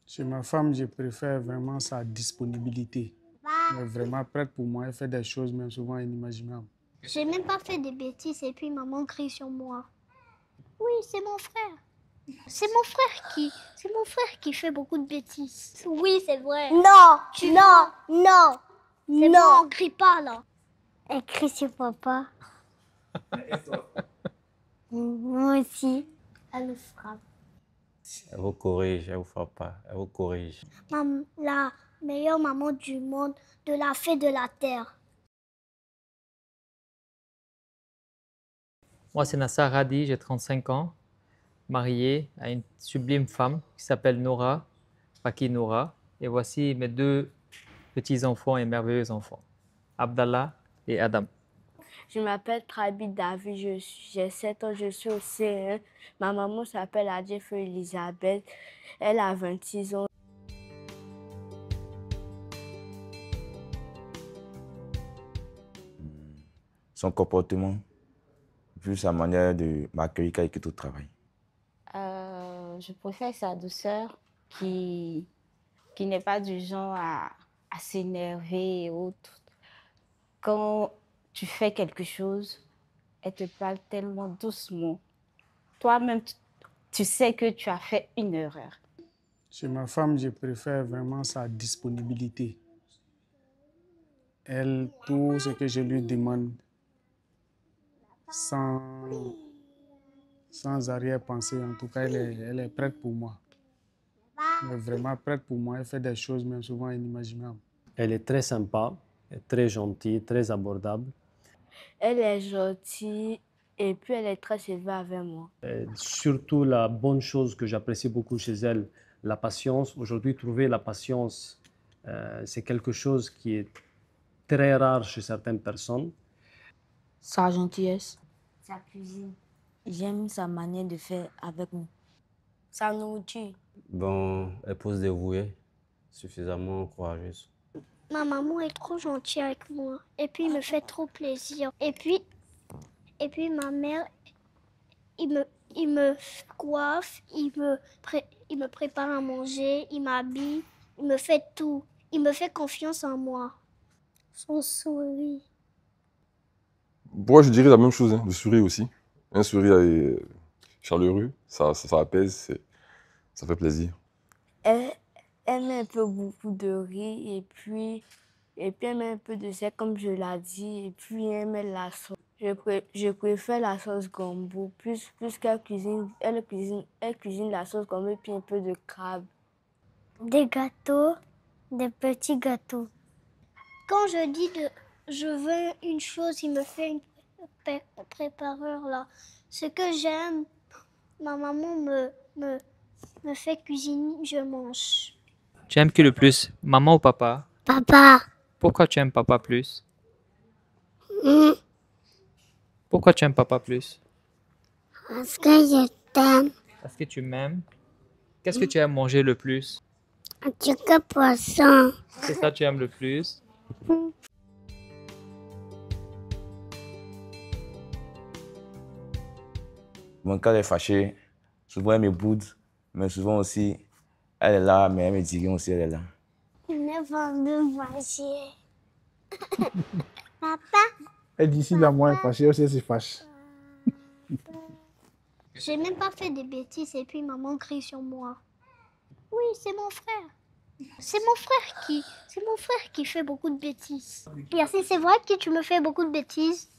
Chez ma femme, je préfère vraiment sa disponibilité. Elle est vraiment prête pour moi. Elle fait des choses même souvent inimaginables. J'ai même pas fait des bêtises et puis maman crie sur moi. Oui, c'est mon frère. C'est mon frère qui fait beaucoup de bêtises. Oui, c'est vrai. Non, non. C'est bon, on crie pas là. Elle crie sur papa. Moi aussi. Elle le frappe. Elle vous corrige, elle vous frappe pas, elle vous corrige. La meilleure maman du monde, de la fée de la terre. Moi, c'est Nassar Hadi, j'ai 35 ans, marié à une sublime femme qui s'appelle Nora, Paki Nora. Et voici mes deux petits-enfants et merveilleux enfants, Abdallah et Adam. Je m'appelle Trabi David, j'ai 7 ans, je suis au C1. Ma maman s'appelle Adjefeu Elisabeth, elle a 26 ans. Son comportement, plus sa manière de m'accueillir quand il quitte au travail. Je préfère sa douceur qui n'est pas du genre à s'énerver et autres. Quand tu fais quelque chose, elle te parle tellement doucement. Toi-même, tu sais que tu as fait une erreur. Chez ma femme, je préfère vraiment sa disponibilité. Elle, tout ce que je lui demande, sans arrière-pensée, en tout cas, elle est prête pour moi. Elle est vraiment prête pour moi. Elle fait des choses même souvent inimaginables. Elle est très sympa, très gentille, très abordable. Elle est gentille et puis elle est très élevée avec moi. Surtout la bonne chose que j'apprécie beaucoup chez elle, la patience. Aujourd'hui, trouver la patience, c'est quelque chose qui est très rare chez certaines personnes. Sa gentillesse. Sa cuisine. J'aime sa manière de faire avec nous. Sa nourriture. Bon, elle pose dévouée, suffisamment courageuse. Ma maman est trop gentille avec moi. Et puis, il me fait trop plaisir. Et puis ma mère, il me coiffe, il me prépare à manger, il m'habille, il me fait tout. Il me fait confiance en moi. Son sourire. Moi, je dirais la même chose, hein, le sourire aussi. Un sourire chaleureux, ça apaise, ça fait plaisir. Elle met un peu beaucoup de riz et puis elle met un peu de sel comme je l'ai dit et puis elle met la sauce. Je préfère la sauce gombo plus qu'elle cuisine. Elle cuisine la sauce gombo et puis un peu de crabe. Des gâteaux, des petits gâteaux. Quand je veux une chose, il me fait un prépareur là. Ce que j'aime, ma maman me fait cuisiner, je mange. Tu aimes qui le plus, maman ou papa? Papa. Pourquoi tu aimes papa plus? Mm. Pourquoi tu aimes papa plus? Parce que je t'aime. Parce que tu m'aimes. Qu'est-ce que tu aimes manger le plus? Un petit poisson. C'est ça que tu aimes le plus? Bon, quand elle est fâchée, souvent elle me boude, mais souvent aussi, elle est là, mais elle me dit aussi, elle est là. Il n'est pas de fâcher. Papa. Elle dit si la moi est fâchée, aussi elle se fâche. J'ai même pas fait des bêtises et puis maman crie sur moi. Oui, c'est mon frère. C'est mon frère qui fait beaucoup de bêtises. Yacine, c'est vrai que tu me fais beaucoup de bêtises?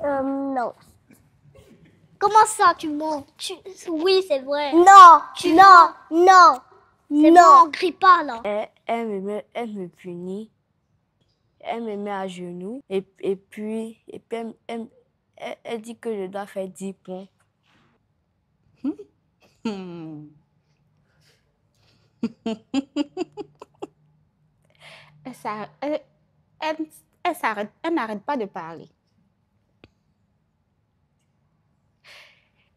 Non. Comment ça, tu mens? Oui, c'est vrai. Non. C'est Non. bon, on crie pas là. Elle me punit. Elle me met à genoux et puis elle dit que je dois faire 10 points. Elle n'arrête pas de parler.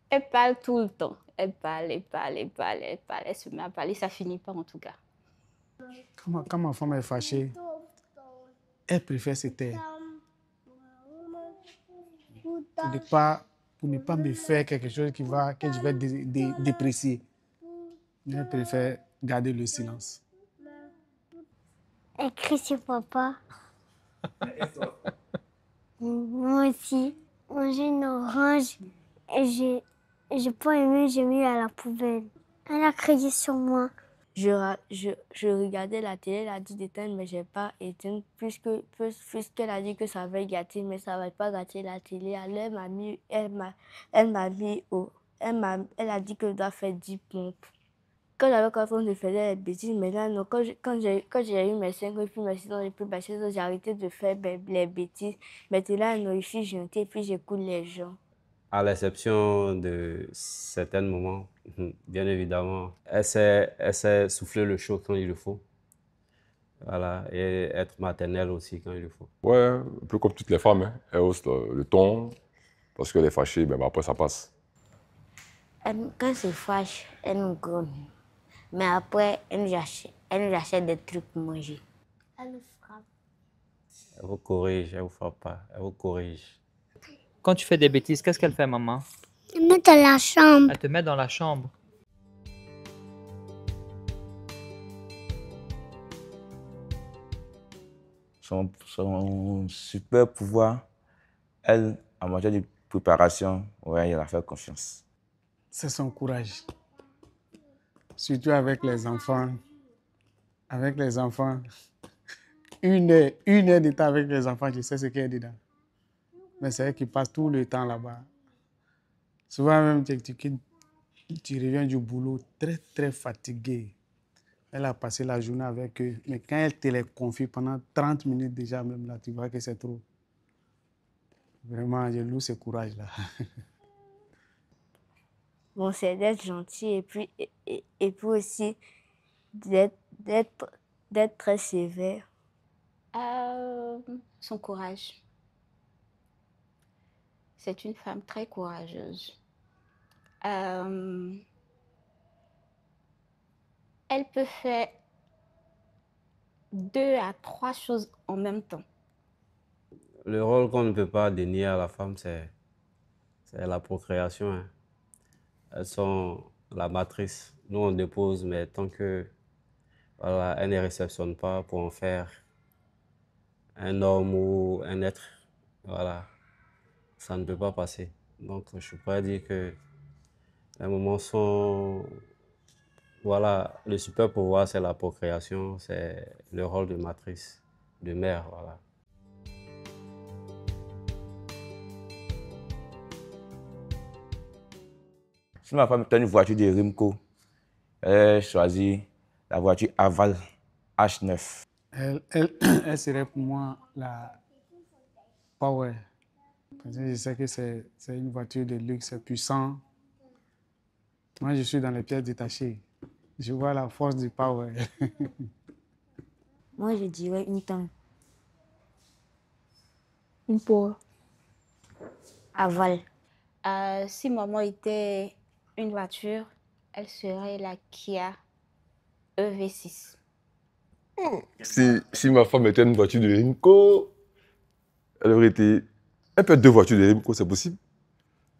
Elle parle tout le temps. Elle parle. Elle se met à parler, ça finit pas en tout cas. Quand ma femme est fâchée, elle préfère se taire. Pour ne pas me faire quelque chose que je vais déprécier. Elle préfère garder le silence. Elle crie sur papa. Moi aussi. Manger une orange et j'ai pas aimé, j'ai mis à la poubelle. Elle a crié sur moi. Je regardais la télé, elle a dit d'éteindre, mais j'ai pas éteint puisqu'elle a dit que ça va gâter, mais ça va pas gâter la télé. Alors elle a dit que je dois faire 10 pompes. Quand j'avais 4 ans, je faisais des bêtises, mais là, non, quand j'ai eu mes 5 ans, et puis mes 6 ans, et puis j'ai arrêté de faire les bêtises. Maintenant, non, je suis gentille, et puis j'écoute les gens. À l'exception de certains moments, bien évidemment, elle sait souffler le chaud quand il le faut. Voilà, et être maternelle aussi quand il le faut. Ouais, un peu comme toutes les femmes, hein. Elle hausse le ton, parce qu'elle est fâchée, ben, après ça passe. Quand c'est fâche, elle nous grogne. Mais après, elle nous achète des trucs pour manger. Elle nous frappe. Elle vous corrige, elle vous frappe pas, elle vous corrige. Quand tu fais des bêtises, qu'est-ce qu'elle fait, maman? Elle met dans la chambre. Elle te met dans la chambre. Son super pouvoir, elle, en matière de préparation, ouais, elle a fait confiance. C'est son courage. Surtout avec les enfants. Avec les enfants. Une heure de temps avec les enfants, je sais ce qu'elle est dedans. Mais c'est elle qui passe tout le temps là-bas. Souvent même, tu reviens du boulot très, très fatigué. Elle a passé la journée avec eux. Mais quand elle te les confie pendant 30 minutes déjà, même là, tu vois que c'est trop. Vraiment, je loue ce courage-là. Bon, c'est d'être gentil et puis aussi d'être très sévère. Son courage. C'est une femme très courageuse. Elle peut faire 2 à 3 choses en même temps. Le rôle qu'on ne peut pas dénier à la femme, c'est la procréation, hein. Elles sont la matrice. Nous, on dépose, mais tant que voilà, elles ne réceptionnent pas pour en faire un homme ou un être, voilà, ça ne peut pas passer. Donc, je pourrais dire que les moments sont... Voilà, le super pouvoir, c'est la procréation, c'est le rôle de matrice, de mère, voilà. Si ma femme était une voiture de Rimco, elle choisit la voiture Aval H9. Elle serait pour moi la Power. Parce que je sais que c'est une voiture de luxe, c'est puissant. Moi, je suis dans les pièces détachées. Je vois la force du Power. Moi, je dirais une tente. Une Power. Aval. Si maman était une voiture, elle serait la Kia EV6. Si ma femme était une voiture de Rimco, elle aurait été... Elle peut être 2 voitures de Rimco, c'est possible.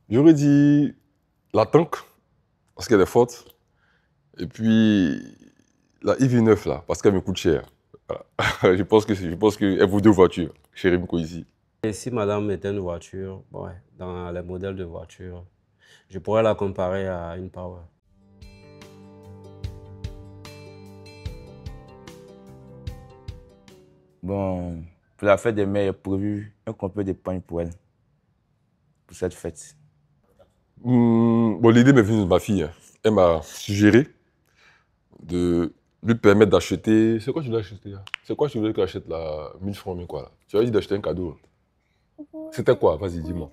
J'aurais dit la Tank, parce qu'elle est forte. Et puis la IV9, là, parce qu'elle me coûte cher. Voilà. je pense qu'elle vaut 2 voitures chez Rimco ici. Et si madame était une voiture, ouais, dans les modèles de voiture, je pourrais la comparer à une Power. Bon, pour la fête des mères, il est prévu un complet d'épargne pour elle, pour cette fête. Bon, l'idée m'est venue de ma fille, hein. Elle m'a suggéré de lui permettre d'acheter... C'est quoi tu dois acheter là? C'est quoi tu voulais qu'elle achète là? 1000 francs, mais quoi là? Tu as dit d'acheter un cadeau. C'était quoi? Vas-y, dis-moi.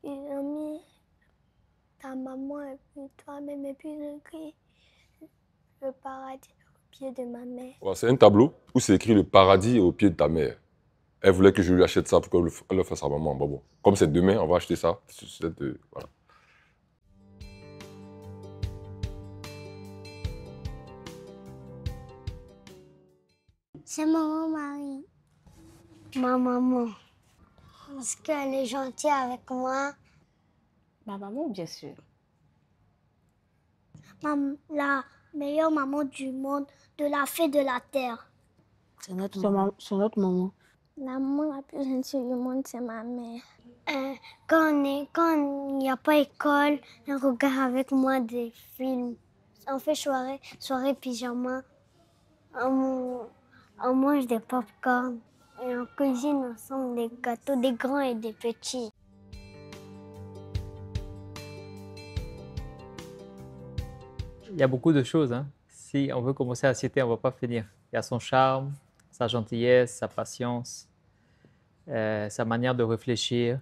Ils ont mis ta maman et puis toi-même et puis ils ont écrit le paradis au pied de ma mère. Ouais, c'est un tableau où c'est écrit le paradis au pied de ta mère. Elle voulait que je lui achète ça pour qu'elle le fasse à maman. Bon. Comme c'est demain, on va acheter ça. Voilà. C'est maman Marie. Ma maman. Parce qu'elle est gentille avec moi. Ma maman, bien sûr. la meilleure maman du monde, de la fée de la terre. C'est notre maman. La maman la plus gentille du monde, c'est ma mère. Quand il n'y a pas école, elle regarde avec moi des films. On fait soirée pyjama. On mange des pop-corn. Et on cuisine ensemble des gâteaux, des grands et des petits. Il y a beaucoup de choses, hein. Si on veut commencer à citer, on ne va pas finir. Il y a son charme, sa gentillesse, sa patience, sa manière de réfléchir,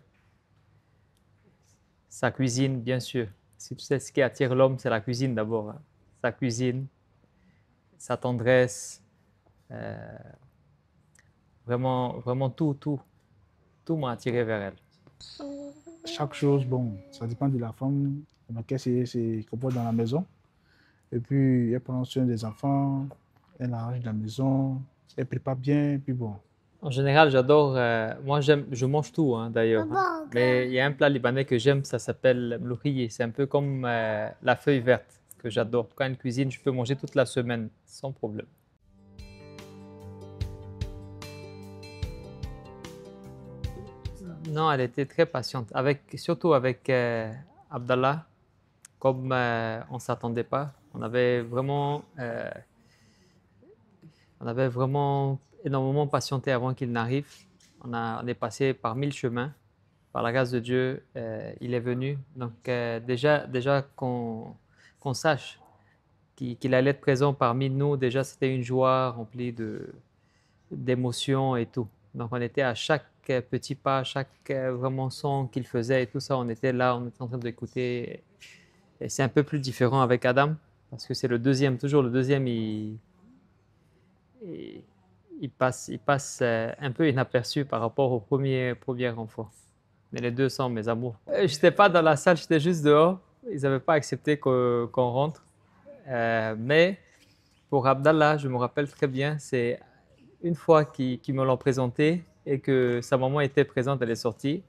sa cuisine, bien sûr. Si tu sais ce qui attire l'homme, c'est la cuisine d'abord, hein. Sa cuisine, sa tendresse, vraiment tout m'a attiré vers elle. Chaque chose, bon, ça dépend de la femme, comment elle se comporte dans la maison. Et puis, elle prend soin des enfants, elle arrange la maison, elle prépare bien, et puis bon. En général, j'adore, moi je mange tout, hein, d'ailleurs, hein. Mais il y a un plat libanais que j'aime, ça s'appelle mloukhiyé. C'est un peu comme la feuille verte que j'adore. Quand elle cuisine, je peux manger toute la semaine sans problème. Non, elle était très patiente, surtout avec Abdallah, comme on ne s'attendait pas. On avait vraiment énormément patienté avant qu'il n'arrive. On est passé par 1000 chemins. Par la grâce de Dieu, il est venu. Donc déjà qu'on sache qu'il allait être présent parmi nous, déjà c'était une joie remplie d'émotions et tout. Donc on était à chaque petit pas, chaque vraiment son qu'il faisait et tout ça, on était là, on était en train d'écouter. Et c'est un peu plus différent avec Adam, parce que c'est toujours le deuxième, il passe un peu inaperçu par rapport au premier enfant. Mais les deux sont mes amours. Je n'étais pas dans la salle, j'étais juste dehors. Ils n'avaient pas accepté qu'on rentre. Mais pour Abdallah, je me rappelle très bien, c'est une fois qu'ils me l'ont présenté et que sa maman était présente, elle est sortie.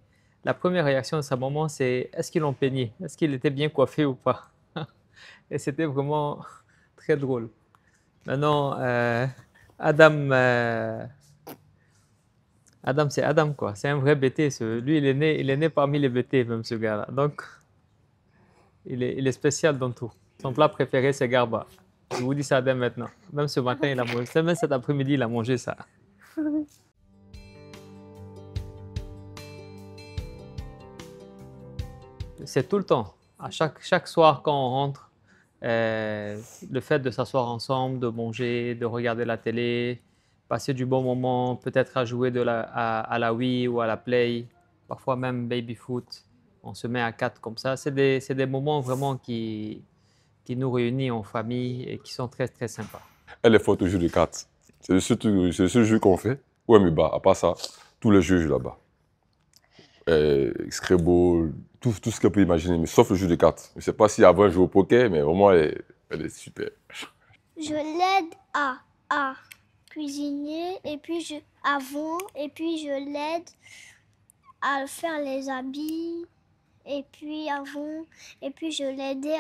La première réaction de sa maman, c'est est-ce qu'ils l'ont peigné? Est-ce qu'il était bien coiffé ou pas? Et c'était vraiment très drôle. Maintenant, Adam, c'est Adam, quoi. C'est un vrai bêté. Lui, il est né parmi les bêtés, même ce gars-là. Donc, il est spécial dans tout. Son plat préféré, c'est garba. Je vous dis ça dès maintenant. Même ce matin, il a mangé. Même cet après-midi, il a mangé ça. C'est tout le temps. À chaque soir, quand on rentre, le fait de s'asseoir ensemble, de manger, de regarder la télé, passer du bon moment, peut-être à jouer à la Wii ou à la Play, parfois même baby-foot. On se met à quatre comme ça. C'est des moments vraiment qui nous réunissent en famille et qui sont très, très sympas. Elle est forte au jeu de cartes. C'est le seul jeu qu'on fait. Ouais, mais bah, à part ça, tous les jeux, je là-bas. Scrabble, tout ce qu'elle peut imaginer, mais sauf le jeu de cartes. Je ne sais pas si avant elle joue au poker, mais vraiment, elle est super. Je l'aide à cuisiner, et puis je l'aide à faire les habits, et puis je l'aidais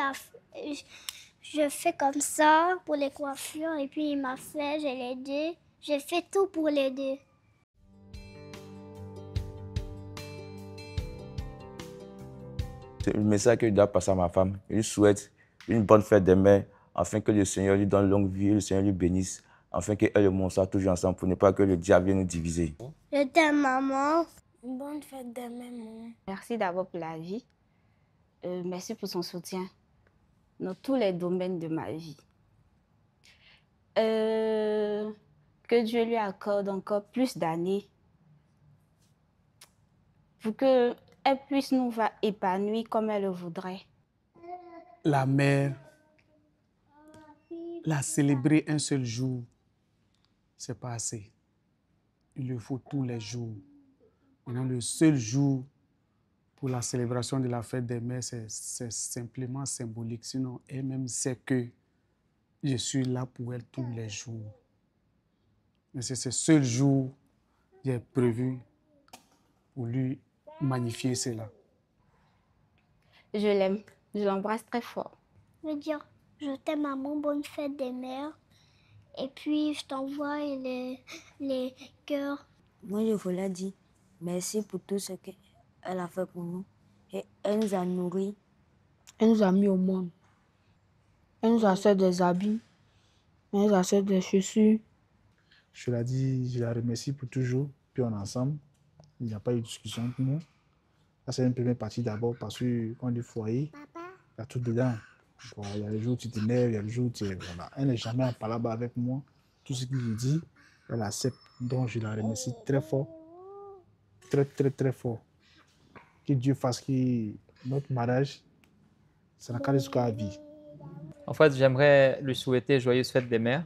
je fais comme ça pour les coiffures, et puis il m'a fait, j'ai l'aidé, j'ai fait tout pour l'aider. C'est le message que je dois passer à ma femme. Je lui souhaite une bonne fête des mères, afin que le Seigneur lui donne longue vie, le Seigneur lui bénisse, afin qu'elle et moi soient toujours ensemble pour ne pas que le diable vienne nous diviser. Je t'aime, maman. Une bonne fête des mères, maman. Merci d'abord pour la vie. Merci pour son soutien dans tous les domaines de ma vie. Que Dieu lui accorde encore plus d'années pour qu'elle puisse nous épanouir comme elle le voudrait. La mère, la célébrer un seul jour, c'est pas assez. Il le faut tous les jours. Maintenant, le seul jour pour la célébration de la fête des mères, c'est simplement symbolique. Sinon, elle-même sait que je suis là pour elle tous les jours. Mais c'est ce seul jour qui est prévu pour lui magnifier cela. Je l'aime. Je l'embrasse très fort. Je veux dire Je t'aime, maman. Bonne fête des mères. Et puis, je t'envoie les cœurs. Moi, je voulais dire merci pour tout ce qu'elle a fait pour nous. Et elle nous a nourris. Elle nous a mis au monde. Elle nous a fait des habits. Elle nous a fait des chaussures. Je l'ai dit, je la remercie pour toujours. Puis on est ensemble. Il n'y a pas eu de discussion entre nous. Ça, c'est une première partie d'abord parce que quand on dit foyer, il y a tout dedans. Bon, il y a les jours où tu t'énerves, il y a les jours où tu es. Voilà. Elle n'est jamais en palabre avec moi. Tout ce que je dis, elle accepte. Donc je la remercie très fort. Très, très, très fort. Que Dieu fasse que notre mariage, ça n'a qu'à jusqu'à la vie. En fait, j'aimerais lui souhaiter joyeuse fête des mères.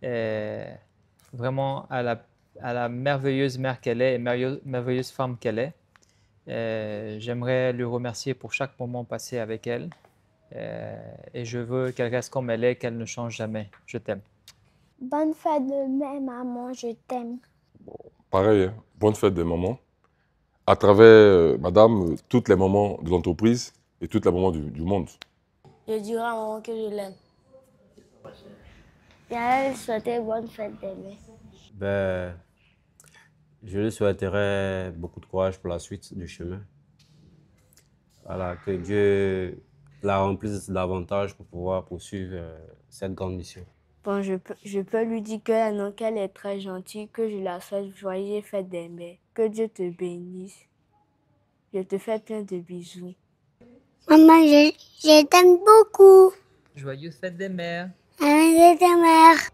Et vraiment à la merveilleuse mère qu'elle est et merveilleuse femme qu'elle est. J'aimerais lui remercier pour chaque moment passé avec elle. Et je veux qu'elle reste comme elle est, qu'elle ne change jamais. Je t'aime. Bonne fête de mère, maman, je t'aime. Pareil, hein. Bonne fête des mamans. À travers, madame, toutes les mamans de l'entreprise et toutes les mamans du monde. Je dirai à maman que je l'aime. J'allais lui souhaiter bonne fête des mères. Ben, je lui souhaiterais beaucoup de courage pour la suite du chemin. Voilà, que Dieu la remplisse davantage pour pouvoir poursuivre cette grande mission. Bon, je peux lui dire qu'elle est très gentille, que je la souhaite joyeuse fête des mères. Que Dieu te bénisse. Je te fais plein de bisous. Maman, je t'aime beaucoup. Joyeuse fête des mères. Joyeuse fête des mères.